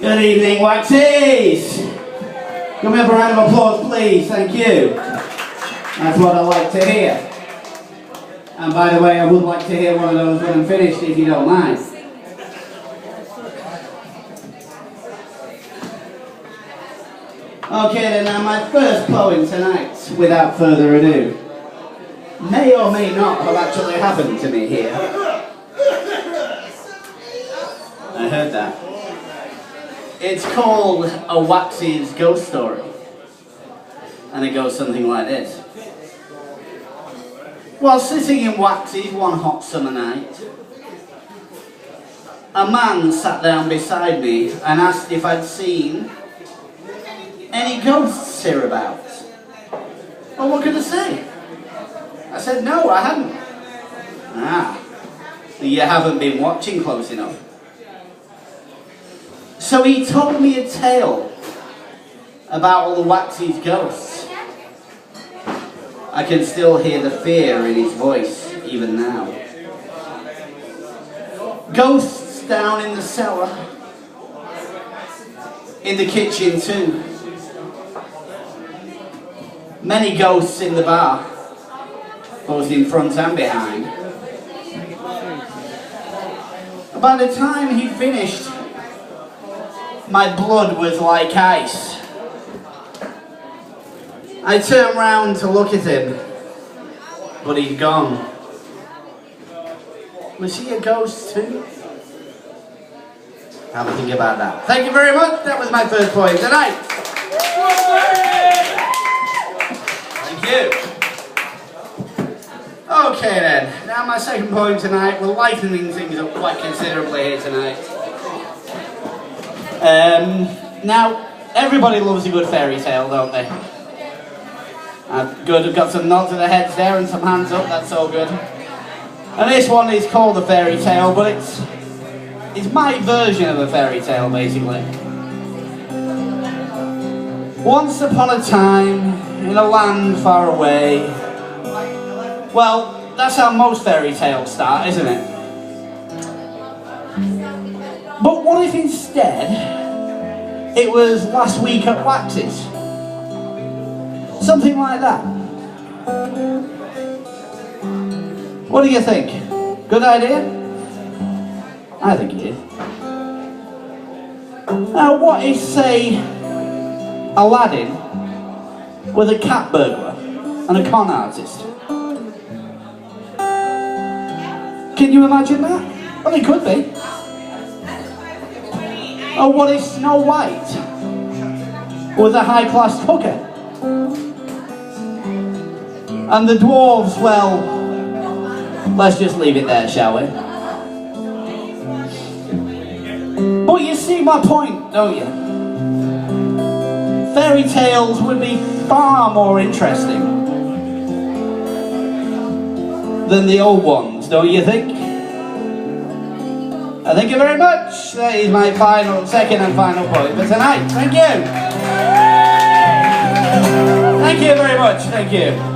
Good evening, Waxies! Give me a round of applause, please. Thank you. That's what I like to hear. And by the way, I would like to hear one of those when I'm finished, if you don't mind. Okay then, now my first poem tonight, without further ado, may or may not have actually happened to me here. I heard that. It's called A Waxie's Ghost Story. And it goes something like this. While sitting in Waxie's one hot summer night, a man sat down beside me and asked if I'd seen any ghosts hereabouts. Well, what could I say? I said, no, I hadn't. Ah, you haven't been watching close enough. So he told me a tale about all the Waxie's ghosts. I can still hear the fear in his voice, even now. Ghosts down in the cellar, in the kitchen too. Many ghosts in the bar, both in front and behind. By the time he finished, my blood was like ice. I turned round to look at him, but he'd gone. Was he a ghost too? Have a think about that. Thank you very much. That was my first poem tonight. Thank you. Okay then, now my second poem tonight. We're lightening things up quite considerably here tonight. Now, everybody loves a good fairy tale, don't they? Good, I've got some nods of the heads there and some hands up, that's all good. And this one is called a fairy tale, but it's my version of a fairy tale, basically. Once upon a time, in a land far away. Well, that's how most fairy tales start, isn't it? But what if instead it was last week at Waxie's? Something like that. What do you think? Good idea? I think it is. Now what if, say, Aladdin was a cat burglar and a con artist? Can you imagine that? Well, it could be. Or what if Snow White was a high-class hooker? And the dwarves, well, let's just leave it there, shall we? But you see my point, don't you? Fairy tales would be far more interesting than the old ones, don't you think? Thank you very much. That is my second and final poem for tonight. Thank you. Thank you very much. Thank you.